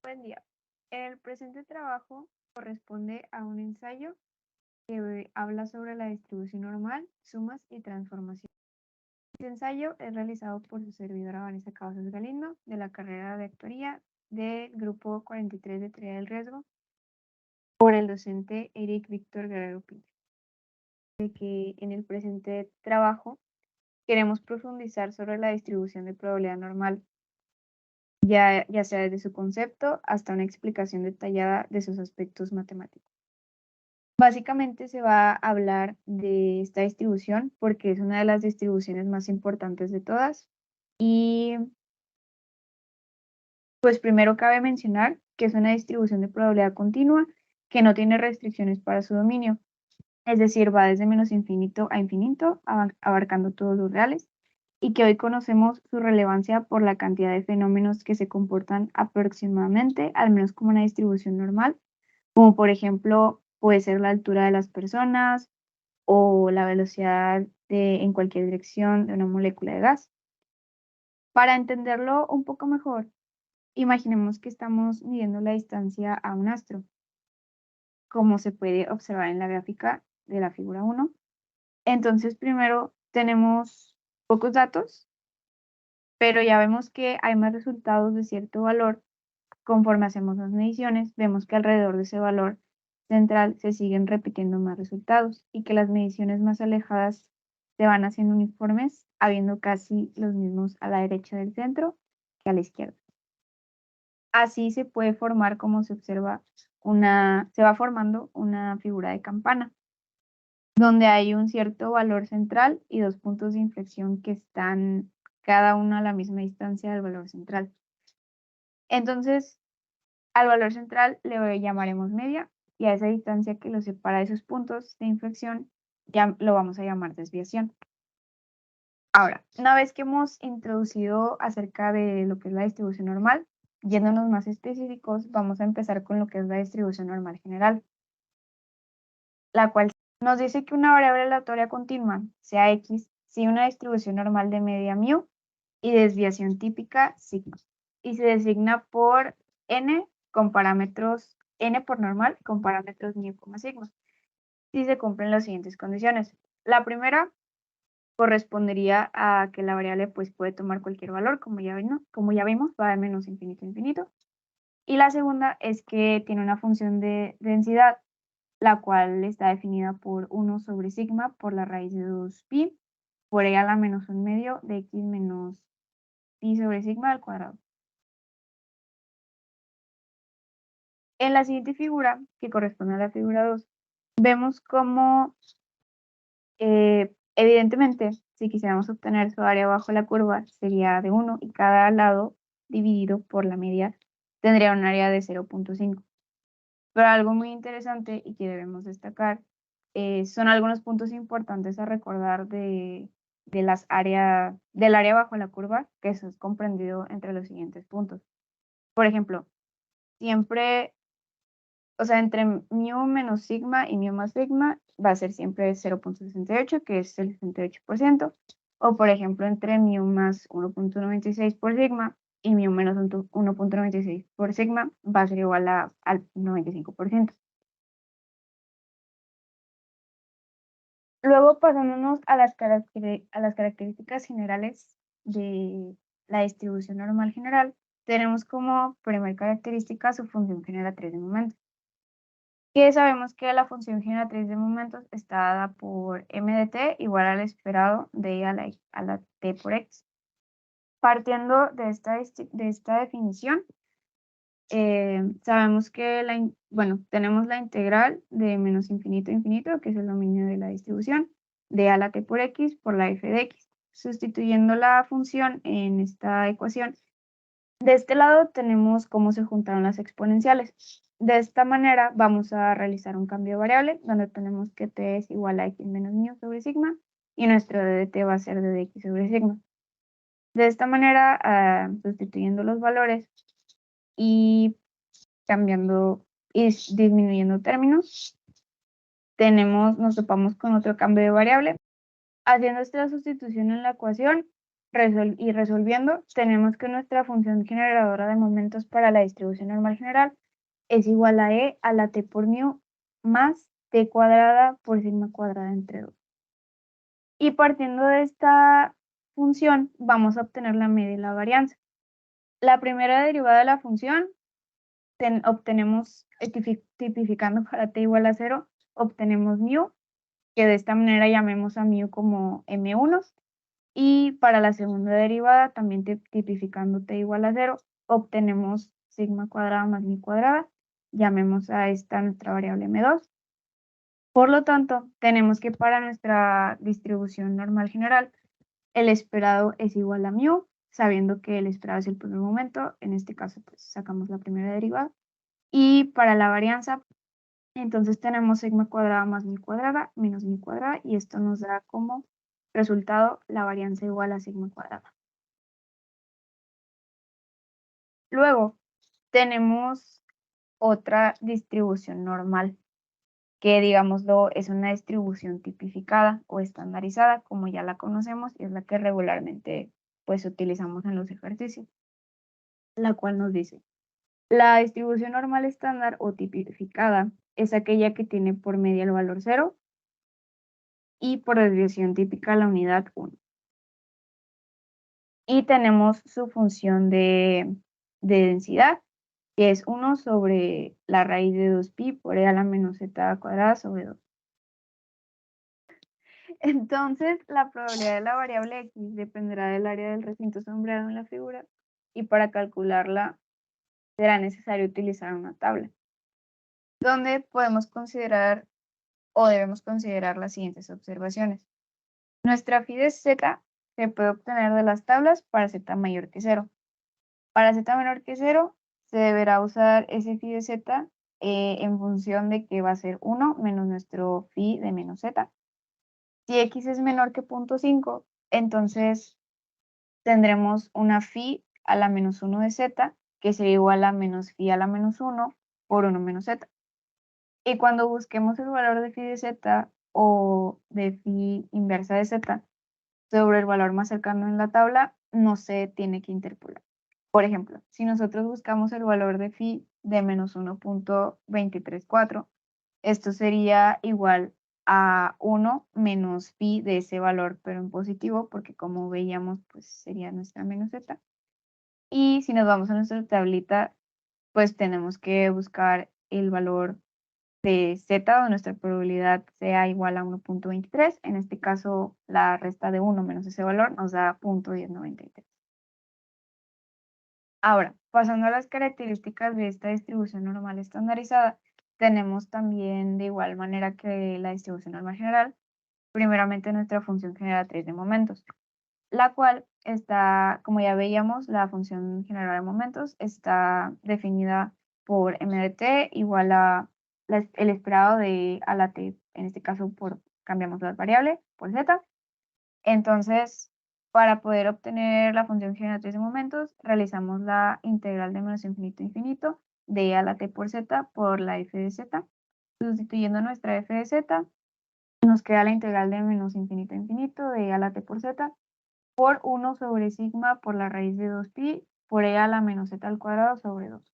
Buen día. El presente trabajo corresponde a un ensayo que habla sobre la distribución normal, sumas y transformación. Este ensayo es realizado por su servidora Vanessa Cavazos Galindo, de la carrera de Actuaría del Grupo 43 de Teoría del Riesgo, por el docente Eric Víctor Guerrero Pinto. De que en el presente trabajo queremos profundizar sobre la distribución de probabilidad normal, ya sea desde su concepto hasta una explicación detallada de sus aspectos matemáticos. Básicamente se va a hablar de esta distribución porque es una de las distribuciones más importantes de todas. Y pues primero cabe mencionar que es una distribución de probabilidad continua que no tiene restricciones para su dominio. Es decir, va desde menos infinito a infinito, abarcando todos los reales, y que hoy conocemos su relevancia por la cantidad de fenómenos que se comportan aproximadamente, al menos como una distribución normal, como por ejemplo puede ser la altura de las personas o la velocidad en cualquier dirección de una molécula de gas. Para entenderlo un poco mejor, imaginemos que estamos midiendo la distancia a un astro, como se puede observar en la gráfica de la figura 1. Entonces, primero tenemos pocos datos, pero ya vemos que hay más resultados de cierto valor. Conforme hacemos las mediciones, vemos que alrededor de ese valor central se siguen repitiendo más resultados y que las mediciones más alejadas se van haciendo uniformes, habiendo casi los mismos a la derecha del centro que a la izquierda. Así se puede formar, como se observa, se va formando una figura de campana, donde hay un cierto valor central y dos puntos de inflexión que están cada uno a la misma distancia del valor central. Entonces, al valor central le llamaremos media y a esa distancia que lo separa de esos puntos de inflexión ya lo vamos a llamar desviación. Ahora, una vez que hemos introducido acerca de lo que es la distribución normal, yéndonos más específicos, vamos a empezar con lo que es la distribución normal general, la cual nos dice que una variable aleatoria continua sea x si una distribución normal de media mu y desviación típica sigma, y se designa por n con parámetros n por normal con parámetros mu, sigma, si se cumplen las siguientes condiciones. La primera correspondería a que la variable pues puede tomar cualquier valor, como ya vimos, va de menos infinito a infinito. Y la segunda es que tiene una función de densidad, la cual está definida por 1 sobre sigma por la raíz de 2pi por e a la menos 1 medio de x menos pi sobre sigma al cuadrado. En la siguiente figura, que corresponde a la figura 2, vemos cómo, evidentemente, si quisiéramos obtener su área bajo la curva, sería de 1 y cada lado dividido por la media tendría un área de 0.5. Pero algo muy interesante y que debemos destacar son algunos puntos importantes a recordar del área bajo la curva, que eso es comprendido entre los siguientes puntos. Por ejemplo, siempre, o sea, entre mu menos sigma y mu más sigma va a ser siempre 0.68, que es el 68%, o por ejemplo, entre mu más 1.96 por sigma y mu menos 1.96 por sigma va a ser igual al 95%. Luego, pasándonos a las características generales de la distribución normal general, tenemos como primera característica su función generatriz de momentos. Que sabemos que la función generatriz de momentos está dada por m de t igual al esperado de i a la t por x. Partiendo de esta definición, sabemos que tenemos la integral de menos infinito a infinito, que es el dominio de la distribución, de a la t por x por la f de x. Sustituyendo la función en esta ecuación, de este lado tenemos cómo se juntaron las exponenciales. De esta manera vamos a realizar un cambio de variable, donde tenemos que t es igual a x menos mu sobre sigma, y nuestro d de t va a ser d de x sobre sigma. De esta manera, sustituyendo los valores y cambiando y disminuyendo términos, nos topamos con otro cambio de variable. Haciendo esta sustitución en la ecuación, y resolviendo, tenemos que nuestra función generadora de momentos para la distribución normal general es igual a E a la T por mu más T cuadrada por sigma cuadrada entre 2. Y partiendo de esta función, vamos a obtener la media y la varianza. La primera derivada de la función obtenemos, tipificando para T igual a 0, obtenemos mu, que de esta manera llamemos a mu como M1. Y para la segunda derivada, también tipificando T igual a 0, obtenemos sigma cuadrada más mi cuadrada. Llamemos a esta nuestra variable M2. Por lo tanto, tenemos que para nuestra distribución normal general, el esperado es igual a mu, sabiendo que el esperado es el primer momento. En este caso, pues sacamos la primera derivada. Y para la varianza, entonces tenemos sigma cuadrada más mi cuadrada menos mi cuadrada, y esto nos da como resultado la varianza igual a sigma cuadrada. Luego tenemos otra distribución normal, que digámoslo es una distribución tipificada o estandarizada, como ya la conocemos, y es la que regularmente pues utilizamos en los ejercicios, la cual nos dice: la distribución normal estándar o tipificada es aquella que tiene por media el valor 0 y por desviación típica la unidad 1. Y tenemos su función de densidad, que es 1 sobre la raíz de 2pi por e a la menos z cuadrada sobre 2. Entonces, la probabilidad de la variable x dependerá del área del recinto sombreado en la figura, y para calcularla será necesario utilizar una tabla, donde podemos considerar o debemos considerar las siguientes observaciones. Nuestra phi de z se puede obtener de las tablas para z mayor que 0. Para z menor que 0, se deberá usar ese phi de z en función de que va a ser 1 menos nuestro phi de menos z. Si x es menor que 0.5, entonces tendremos una phi a la menos 1 de z, que sería igual a menos phi a la menos 1 por 1 menos z. Y cuando busquemos el valor de phi de z o de phi inversa de z sobre el valor más cercano en la tabla, no se tiene que interpolar. Por ejemplo, si nosotros buscamos el valor de phi de menos 1.234, esto sería igual a 1 menos phi de ese valor, pero en positivo, porque como veíamos, pues sería nuestra menos z. Y si nos vamos a nuestra tablita, pues tenemos que buscar el valor de z, o nuestra probabilidad sea igual a 1.23. En este caso, la resta de 1 menos ese valor nos da 0.1093. Ahora, pasando a las características de esta distribución normal estandarizada, tenemos también, de igual manera que la distribución normal general, primeramente nuestra función generatriz de momentos, la cual está, como ya veíamos, la función general de momentos está definida por m de t igual a el esperado de a la t, en este caso cambiamos la variable por z. Entonces, para poder obtener la función generatriz de momentos, realizamos la integral de menos infinito a infinito de e a la t por z por la f de z. Sustituyendo nuestra f de z, nos queda la integral de menos infinito a infinito de e a la t por z por 1 sobre sigma por la raíz de 2pi por e a la menos z al cuadrado sobre 2.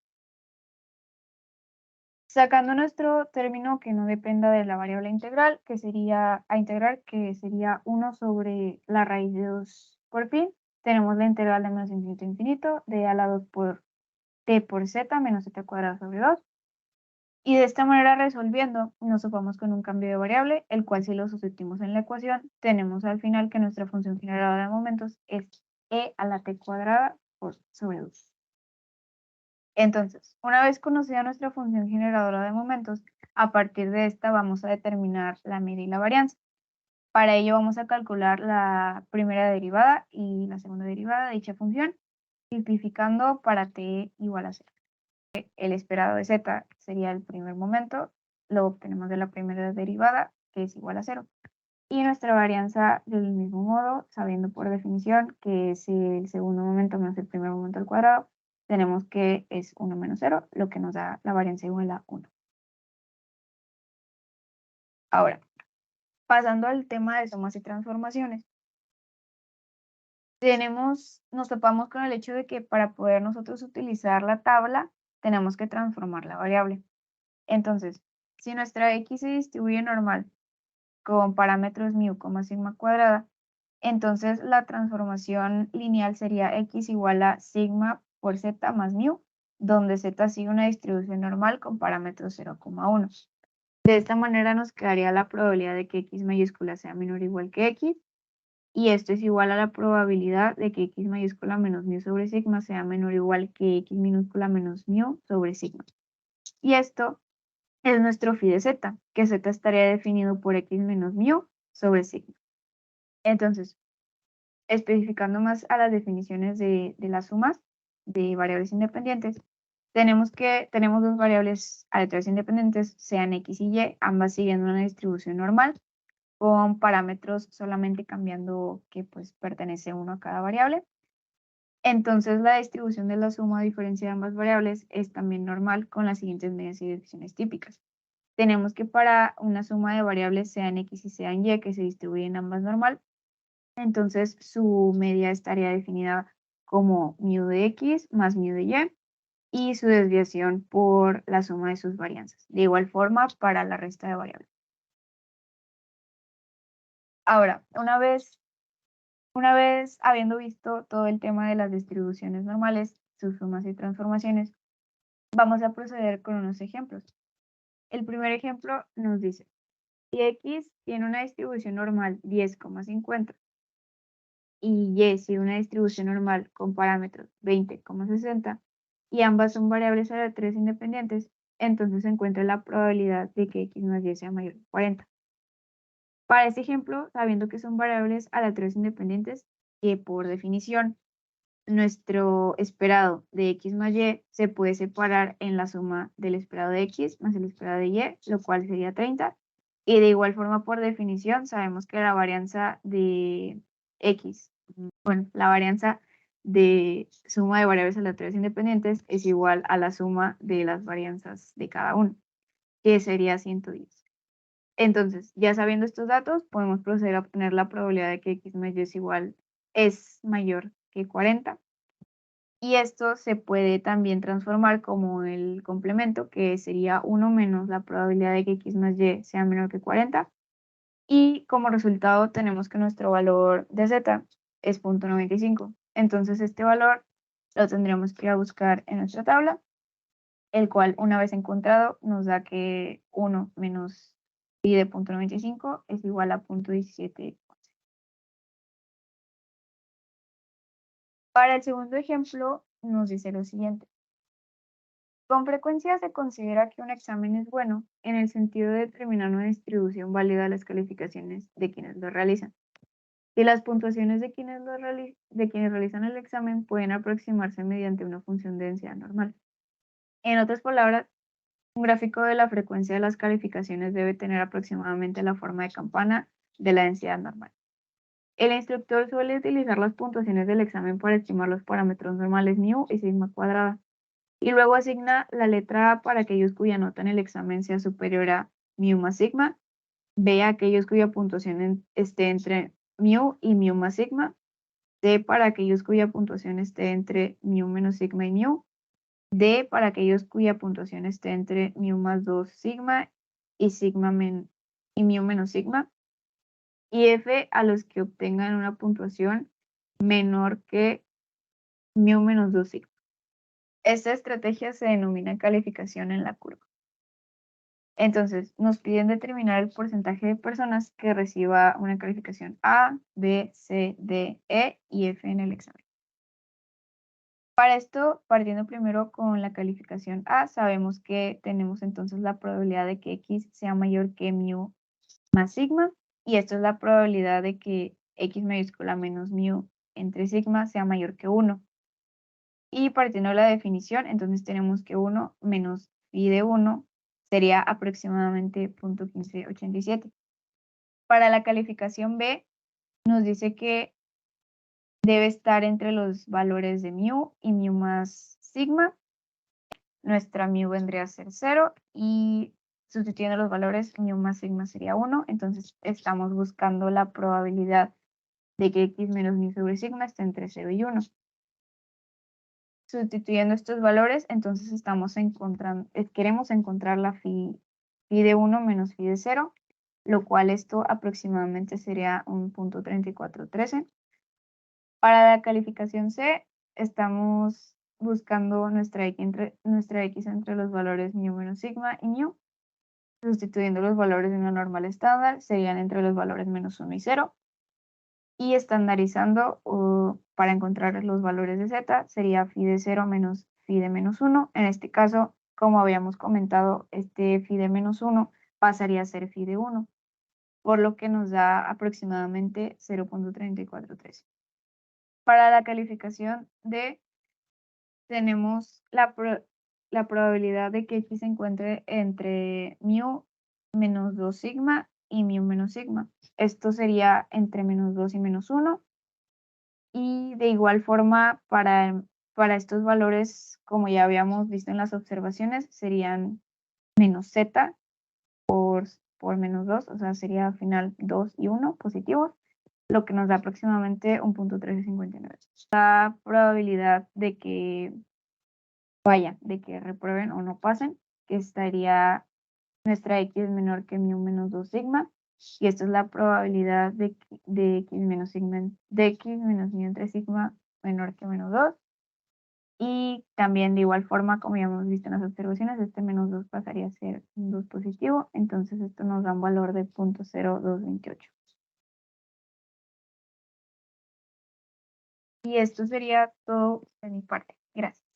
Sacando nuestro término que no dependa de la variable integral, que sería a integrar, que sería 1 sobre la raíz de 2 por pi, tenemos la integral de menos infinito a infinito de a la 2 por t por z menos z al cuadrado sobre 2. Y de esta manera, resolviendo, nos topamos con un cambio de variable, el cual, si lo sustituimos en la ecuación, tenemos al final que nuestra función generadora de momentos es e a la t cuadrada por sobre 2. Entonces, una vez conocida nuestra función generadora de momentos, a partir de esta vamos a determinar la media y la varianza. Para ello vamos a calcular la primera derivada y la segunda derivada de dicha función, simplificando para t igual a 0. El esperado de z sería el primer momento, lo obtenemos de la primera derivada, que es igual a 0. Y nuestra varianza del mismo modo, sabiendo por definición que es el segundo momento menos el primer momento al cuadrado, tenemos que es 1 menos 0, lo que nos da la varianza igual a 1. Ahora, pasando al tema de sumas y transformaciones. nos topamos con el hecho de que para poder nosotros utilizar la tabla, tenemos que transformar la variable. Entonces, si nuestra x se distribuye normal con parámetros mu, sigma cuadrada, entonces la transformación lineal sería x igual a sigma por z más mu, donde z sigue una distribución normal con parámetros 0,1. De esta manera nos quedaría la probabilidad de que x mayúscula sea menor o igual que x, y esto es igual a la probabilidad de que x mayúscula menos mu sobre sigma sea menor o igual que x minúscula menos mu sobre sigma. Y esto es nuestro phi de z, que z estaría definido por x menos mu sobre sigma. Entonces, especificando más a las definiciones de las sumas de variables independientes, tenemos dos variables aleatorias independientes, sean x y y, ambas siguiendo una distribución normal, con parámetros solamente cambiando que pues pertenece uno a cada variable. Entonces la distribución de la suma a diferencia de ambas variables es también normal con las siguientes medidas y definiciones típicas. Tenemos que para una suma de variables sean x y sean y que se distribuyen ambas normal, entonces su media estaría definida como mu de x más mu de y su desviación por la suma de sus varianzas. De igual forma para la resta de variables. Ahora, una vez habiendo visto todo el tema de las distribuciones normales, sus sumas y transformaciones, vamos a proceder con unos ejemplos. El primer ejemplo nos dice, si x tiene una distribución normal 10,50 y y sigue una distribución normal con parámetros 20,60 y ambas son variables aleatorias independientes, entonces se encuentra la probabilidad de que x más y sea mayor que 40. Para este ejemplo, sabiendo que son variables aleatorias independientes, que por definición nuestro esperado de x más y se puede separar en la suma del esperado de x más el esperado de y, lo cual sería 30. Y de igual forma, por definición, sabemos que la varianza de x, la varianza de suma de variables aleatorias independientes es igual a la suma de las varianzas de cada uno, que sería 110. Entonces, ya sabiendo estos datos, podemos proceder a obtener la probabilidad de que x más y es mayor que 40. Y esto se puede también transformar como el complemento, que sería 1 menos la probabilidad de que x más y sea menor que 40. Y como resultado tenemos que nuestro valor de z es 0.95. Entonces este valor lo tendríamos que ir a buscar en nuestra tabla, el cual una vez encontrado nos da que 1 menos pi de 0.95 es igual a 0.17. Para el segundo ejemplo nos dice lo siguiente. Con frecuencia se considera que un examen es bueno en el sentido de determinar una distribución válida de las calificaciones de quienes lo realizan. Y las puntuaciones de quienes realizan el examen pueden aproximarse mediante una función de densidad normal. En otras palabras, un gráfico de la frecuencia de las calificaciones debe tener aproximadamente la forma de campana de la densidad normal. El instructor suele utilizar las puntuaciones del examen para estimar los parámetros normales mu y sigma cuadrada, y luego asigna la letra A para aquellos cuya nota en el examen sea superior a mu más sigma, B a aquellos cuya puntuación esté entre mu y mu más sigma, D para aquellos cuya puntuación esté entre mu menos sigma y mu, D para aquellos cuya puntuación esté entre mu más 2 sigma y y mu menos sigma, y F a los que obtengan una puntuación menor que mu menos 2 sigma. Esta estrategia se denomina calificación en la curva. Entonces, nos piden determinar el porcentaje de personas que reciba una calificación A, B, C, D, E y F en el examen. Para esto, partiendo primero con la calificación A, sabemos que tenemos entonces la probabilidad de que X sea mayor que mu más sigma, y esto es la probabilidad de que X mayúscula menos mu entre sigma sea mayor que 1. Y partiendo de la definición, entonces tenemos que 1 menos phi de 1 sería aproximadamente 0.1587. Para la calificación B, nos dice que debe estar entre los valores de mu y mu más sigma. Nuestra mu vendría a ser 0 y sustituyendo los valores, mu más sigma sería 1. Entonces estamos buscando la probabilidad de que x menos mu sobre sigma está entre 0 y 1. Sustituyendo estos valores, entonces estamos encontrando, queremos encontrar la phi de 1 menos phi de 0, lo cual esto aproximadamente sería un punto 3413. Para la calificación C, estamos buscando nuestra x entre los valores mu menos sigma y mu. Sustituyendo los valores de una normal estándar, serían entre los valores menos 1 y 0. Y estandarizando para encontrar los valores de z, sería phi de 0 menos phi de menos 1. En este caso, como habíamos comentado, este phi de menos 1 pasaría a ser phi de 1, por lo que nos da aproximadamente 0.3413. Para la calificación D, tenemos la probabilidad de que x se encuentre entre mu menos 2 sigma y mu menos sigma. Esto sería entre menos 2 y menos 1. Y de igual forma, para estos valores, como ya habíamos visto en las observaciones, serían menos z por menos 2, o sea, sería al final 2 y 1 positivos, lo que nos da aproximadamente un punto 1359. La probabilidad de que de que reprueben o no pasen, que estaría nuestra x menor que mu menos 2 sigma, y esta es la probabilidad de x menos sigma, de x menos mu entre sigma menor que menos 2. Y también de igual forma, como ya hemos visto en las observaciones, este menos 2 pasaría a ser un 2 positivo, entonces esto nos da un valor de 0.0228. Y esto sería todo de mi parte. Gracias.